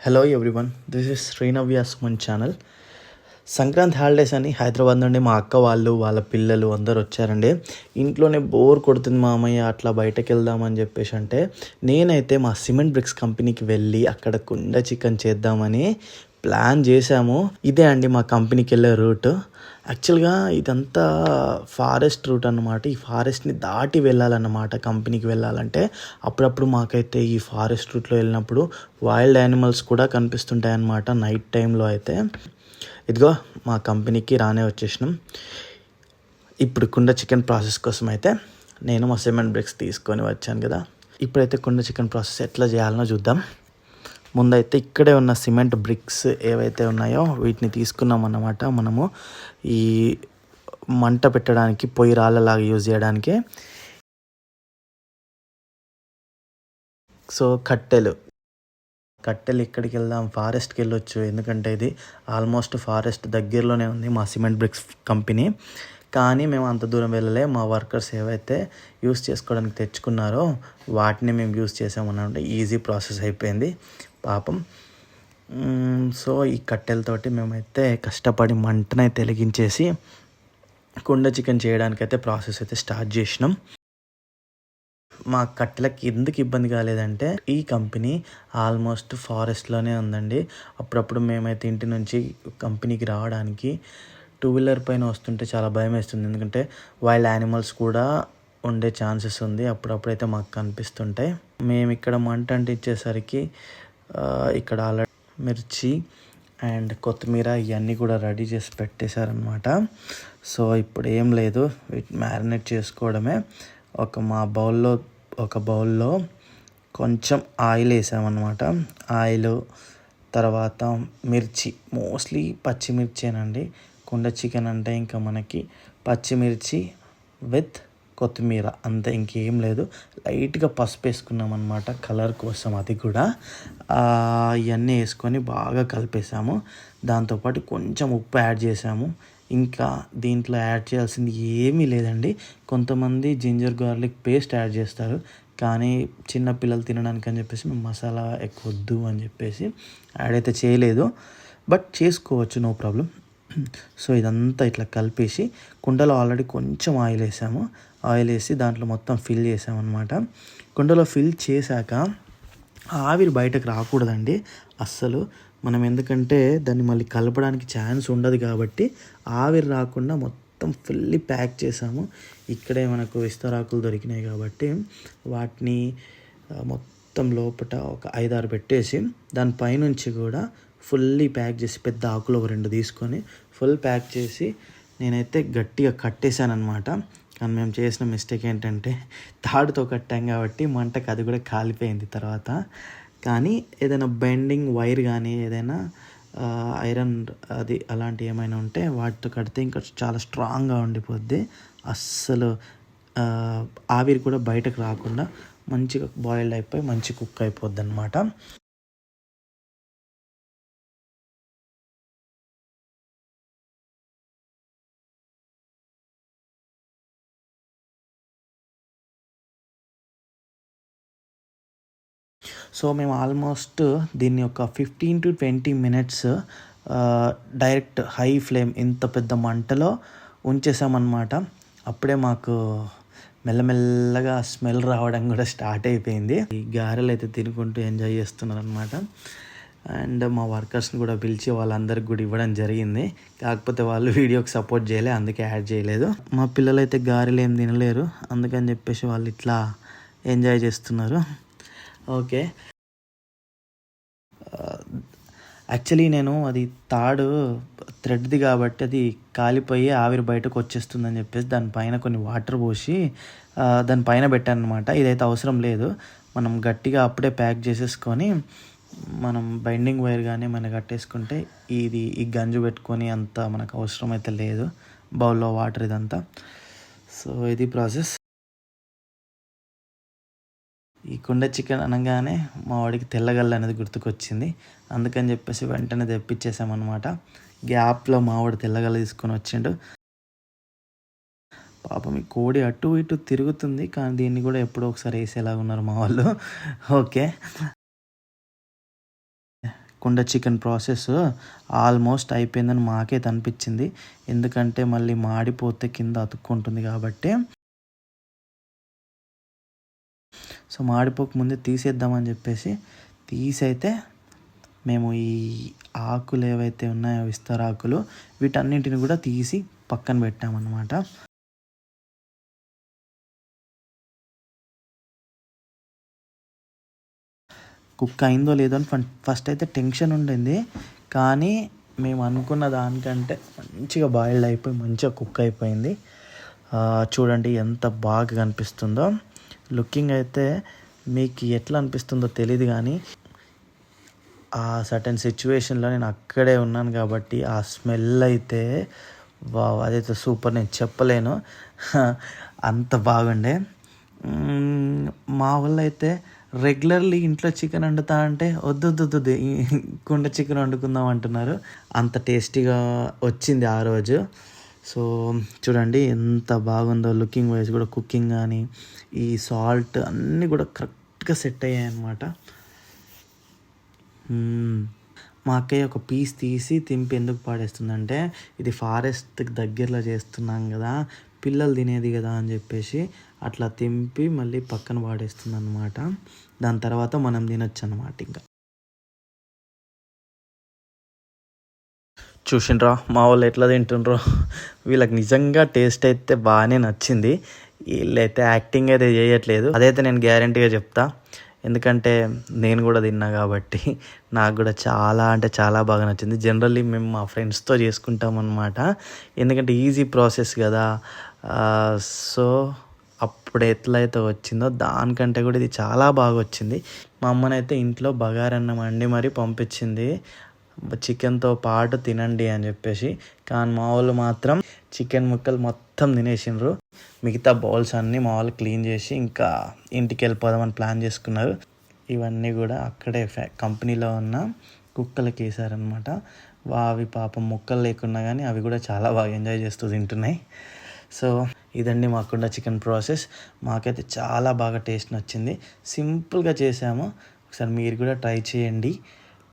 Hello everyone, this is Srinavya Suman channel. Sankranti holidays అని హైదరాబాద్ నుండి మా అక్క వాళ్ళు వాళ్ళ పిల్లలు అందరు వచ్చారండి. ఇంట్లోనే బోర్ కొడుతుంది మామయ్య, అట్లా బయటకు వెళ్దామని చెప్పేసి అంటే నేనైతే మా సిమెంట్ బ్రిక్స్ కంపెనీకి వెళ్ళి అక్కడ కుండ చికెన్ చేద్దామని ప్లాన్ చేశాము. ఇదే అండి మా కంపెనీకి వెళ్ళే రూట్. యాక్చువల్గా ఇదంతా ఫారెస్ట్ రూట్ అన్నమాట. ఈ ఫారెస్ట్ని దాటి వెళ్ళాలన్నమాట కంపెనీకి వెళ్ళాలంటే. అప్పుడప్పుడు మాకైతే ఈ ఫారెస్ట్ రూట్లో వెళ్ళినప్పుడు వైల్డ్ యానిమల్స్ కూడా కనిపిస్తుంటాయి అన్నమాట నైట్ టైంలో అయితే. ఇదిగో మా కంపెనీకి రానే వచ్చేసినాం. ఇప్పుడు కుండ చికెన్ ప్రాసెస్ కోసం అయితే నేను మా సిమెంట్ బ్రిక్స్ తీసుకొని వచ్చాను కదా. ఇప్పుడైతే కుండ చికెన్ ప్రాసెస్ ఎట్లా చేయాలనో చూద్దాం. ముందైతే ఇక్కడే ఉన్న సిమెంట్ బ్రిక్స్ ఏవైతే ఉన్నాయో వీటిని తీసుకున్నాం అన్నమాట. మనము ఈ మంట పెట్టడానికి పొయ్యి రాళ్ళలాగా యూజ్ చేయడానికి. సో కట్టెలు ఎక్కడికి వెళ్దాం, ఫారెస్ట్కి వెళ్ళొచ్చు. ఎందుకంటే ఇది ఆల్మోస్ట్ ఫారెస్ట్ దగ్గరలోనే ఉంది మా సిమెంట్ బ్రిక్స్ కంపెనీ. కానీ మేము అంత దూరం వెళ్ళలే. మా వర్కర్స్ ఏవైతే యూస్ చేసుకోవడానికి తెచ్చుకున్నారో వాటిని మేము యూస్ చేసామన్నమాట. ఈజీ ప్రాసెస్ అయిపోయింది పాపం. సో ఈ కట్టెలతోటి మేమైతే కష్టపడి మంటనైతే వెలిగించేసి కుండ చికెన్ చేయడానికైతే ప్రాసెస్ అయితే స్టార్ట్ చేసినాం. మా కట్టెలకి ఎందుకు ఇబ్బంది కాలేదంటే ఈ కంపెనీ ఆల్మోస్ట్ ఫారెస్ట్లోనే ఉందండి. అప్పుడప్పుడు మేమైతే ఇంటి నుంచి కంపెనీకి రావడానికి 2-వీలర్ పైన వస్తుంటే చాలా భయం వేస్తుంది. ఎందుకంటే వైల్డ్ యానిమల్స్ కూడా ఉండే ఛాన్సెస్ ఉంది. అప్పుడప్పుడైతే మాకు కనిపిస్తుంటాయి. మేము ఇక్కడ మంట అంటించేసరికి ఇక్కడ ఆల్రెడీ మిర్చి అండ్ కొత్తిమీర ఇవన్నీ కూడా రెడీ చేసి పెట్టేశారనమాట. సో ఇప్పుడు ఏం లేదు, వీటిని మ్యారినేట్ చేసుకోవడమే. ఒక బౌల్లో కొంచెం ఆయిల్ వేసామన్నమాట. ఆయిల్ తర్వాత మిర్చి, మోస్ట్లీ పచ్చిమిర్చేనండి. కుండ చికెన్ అంటే ఇంకా మనకి పచ్చిమిర్చి విత్ కొత్తిమీర అంతే, ఇంకేం లేదు. లైట్గా పసుపు వేసుకున్నాం అనమాట కలర్ కోసం. అది కూడా ఇవన్నీ వేసుకొని బాగా కలిపేసాము. దాంతోపాటు కొంచెం ఉప్పు యాడ్ చేసాము. ఇంకా దీంట్లో యాడ్ చేయాల్సింది ఏమీ లేదండి. కొంతమంది జింజర్ గార్లిక్ పేస్ట్ యాడ్ చేస్తారు, కానీ చిన్నపిల్లలు తినడానికి అని చెప్పేసి మేము మసాలా ఎక్కువ వద్దు అని చెప్పేసి యాడ్ అయితే చేయలేదు. బట్ చేసుకోవచ్చు, నో ప్రాబ్లం. సో ఇదంతా ఇట్లా కలిపేసి కుండలో ఆల్రెడీ కొంచెం ఆయిల్ వేసాము. ఆయిల్ వేసి దాంట్లో మొత్తం ఫిల్ చేసామన్నమాట. కుండలో ఫిల్ చేశాక ఆవిరి బయటకు రాకూడదండి అస్సలు. మనం ఎందుకంటే దాన్ని మళ్ళీ కలపడానికి ఛాన్స్ ఉండదు కాబట్టి ఆవిరి రాకుండా మొత్తం ఫుల్లీ ప్యాక్ చేసాము. ఇక్కడే మనకు విస్తరాకులు దొరికినాయి కాబట్టి వాటిని మొత్తం లోపల ఒక 5-6 పెట్టేసి దానిపైనుంచి కూడా ఫుల్లీ ప్యాక్ చేసి పెద్ద ఆకులు ఒక 2 తీసుకొని ఫుల్ ప్యాక్ చేసి నేనైతే గట్టిగా కట్టేశాను అనమాట. కానీ మేము చేసిన మిస్టేక్ ఏంటంటే తాడుతో కట్టాం కాబట్టి మంటకు అది కూడా కాలిపోయింది తర్వాత. కానీ ఏదైనా బెండింగ్ వైర్ కానీ ఏదైనా ఐరన్ అది అలాంటివి ఏమైనా ఉంటే వాటితో కడితే ఇంకా చాలా స్ట్రాంగ్గా ఉండిపోద్ది. అస్సలు ఆవిరి కూడా బయటకు రాకుండా మంచిగా బాయిల్డ్ అయిపోయి మంచి కుక్ అయిపోద్ది అనమాట. సో మేము ఆల్మోస్ట్ దీన్ని ఒక 15 to 20 minutes direct high flame ఇంత పెద్ద మంటలో ఉంచేసామన్నమాట. అప్పుడే మాకు మెల్లమెల్లగా స్మెల్ రావడం కూడా స్టార్ట్ అయిపోయింది. ఈ గారెలు అయితే తినుకుంటూ ఎంజాయ్ చేస్తున్నారు అనమాట. అండ్ మా వర్కర్స్ని కూడా పిలిచి వాళ్ళందరికి కూడా ఇవ్వడం జరిగింది. కాకపోతే వాళ్ళు వీడియోకి సపోర్ట్ చేయలేదు, అందుకే యాడ్ చేయలేదు. మా పిల్లలు అయితే గారెలు ఏం తినలేరు, అందుకని చెప్పేసి వాళ్ళు ఇట్లా ఎంజాయ్ చేస్తున్నారు. ఓకే, యాక్చువల్లీ నేను అది తాడు థ్రెడ్ది కాబట్టి అది కాలిపోయి ఆవిరి బయటకు వచ్చేస్తుందని చెప్పేసి దానిపైన కొన్ని వాటర్ పోసి దానిపైన పెట్టాను అనమాట. ఇదైతే అవసరం లేదు, మనం గట్టిగా అప్పుడే ప్యాక్ చేసేసుకొని మనం బైండింగ్ వైర్ కానీ మనం కట్టేసుకుంటే ఈ గంజు పెట్టుకొని అంత మనకు అవసరం అయితే లేదు. బౌల్లో వాటర్ ఇదంతా. సో ఇది ప్రాసెస్. ఈ కుండ చికెన్ అనగానే మా వాడికి తెల్లగల్ల అనేది గుర్తుకొచ్చింది. అందుకని చెప్పేసి వెంటనే తెప్పించేసామన్నమాట. గ్యాప్లో మా వాడు తెల్లగల్ల తీసుకొని వచ్చిండు. పాపం ఈ కోడి అటు ఇటు తిరుగుతుంది, కానీ దీన్ని కూడా ఎప్పుడో ఒకసారి వేసేలాగా ఉన్నారు మా వాళ్ళు. ఓకే, కుండ చికెన్ ప్రాసెస్ ఆల్మోస్ట్ అయిపోయిందని మాకైతే అనిపించింది. ఎందుకంటే మళ్ళీ మాడిపోతే కింద అతుక్కుంటుంది కాబట్టి. సో మాడిపోకముందే తీసేద్దామని చెప్పేసి తీసైతే మేము ఈ ఆకులు ఏవైతే ఉన్నాయో విస్తరాకులు వీటన్నింటిని కూడా తీసి పక్కన పెట్టామన్నమాట. కుక్ అయిందో లేదో అని ఫస్ట్ అయితే టెన్షన్ ఉండింది. కానీ మేము అనుకున్న దానికంటే మంచిగా బాయిల్డ్ అయిపోయి మంచిగా కుక్ అయిపోయింది. చూడండి ఎంత బాగా కనిపిస్తుందో. లుకింగ్ అయితే మీకు ఎట్లా అనిపిస్తుందో తెలియదు, కానీ ఆ సర్టెన్ సిచ్యువేషన్లో నేను అక్కడే ఉన్నాను కాబట్టి ఆ స్మెల్ అయితే వావ్, అదైతే సూపర్, నేను చెప్పలేను అంత బాగుండే. మా వాళ్ళు అయితే రెగ్యులర్లీ ఇంట్లో చికెన్ వండుతా అంటే వద్దు కుండ చికెన్ వండుకుందాం అంటున్నారు. అంత టేస్టీగా వచ్చింది ఆ రోజు. సో చూడండి ఎంత బాగుందో. లుకింగ్ వైజ్ కూడా కుకింగ్ కానీ ఈ సాల్ట్ అన్నీ కూడా కరెక్ట్గా సెట్ అయ్యాయి అన్నమాట. మా అక్కయ్య ఒక పీస్ తీసి తింపి ఎందుకు పాడేస్తుందంటే, ఇది ఫారెస్ట్కి దగ్గరలో చేస్తున్నాం కదా, పిల్లలు తినేది కదా అని చెప్పేసి అట్లా తింపి మళ్ళీ పక్కన పాడేస్తుంది అన్నమాట. దాని తర్వాత మనం తినొచ్చు అన్నమాట. ఇంకా చూసిండ్రా మా వాళ్ళు ఎట్లా తింటుండ్రో. వీళ్ళకి నిజంగా టేస్ట్ అయితే బాగానే నచ్చింది. వీళ్ళైతే యాక్టింగ్ అయితే చేయట్లేదు, అదైతే నేను గ్యారంటీగా చెప్తా. ఎందుకంటే నేను కూడా తిన్నా కాబట్టి నాకు కూడా చాలా అంటే చాలా బాగా నచ్చింది. జనరల్లీ మేము మా ఫ్రెండ్స్తో చేసుకుంటాం అన్నమాట, ఎందుకంటే ఈజీ ప్రాసెస్ కదా. సో అప్పుడు ఎట్లయితే వచ్చిందో దానికంటే కూడా ఇది చాలా బాగా వచ్చింది. మా అమ్మనైతే ఇంట్లో బగారన్నం వండి మరీ పంపించింది, చికెన్తో పాటు తినండి అని చెప్పేసి. కానీ మా వాళ్ళు మాత్రం చికెన్ ముక్కలు మొత్తం తినేసిండ్రు. మిగతా బౌల్స్ అన్నీ మా వాళ్ళు క్లీన్ చేసి ఇంకా ఇంటికి వెళ్ళిపోదామని ప్లాన్ చేసుకున్నారు. ఇవన్నీ కూడా అక్కడే కంపెనీలో ఉన్న కుక్కలకి వేసారనమాట. అవి పాపం ముక్కలు లేకున్నా కానీ అవి కూడా చాలా బాగా ఎంజాయ్ చేస్తూ తింటున్నాయి. సో ఇదండి మా కుండ చికెన్ ప్రాసెస్. మాకైతే చాలా బాగా టేస్ట్ నచ్చింది. సింపుల్గా చేసాము, ఒకసారి మీరు కూడా ట్రై చేయండి.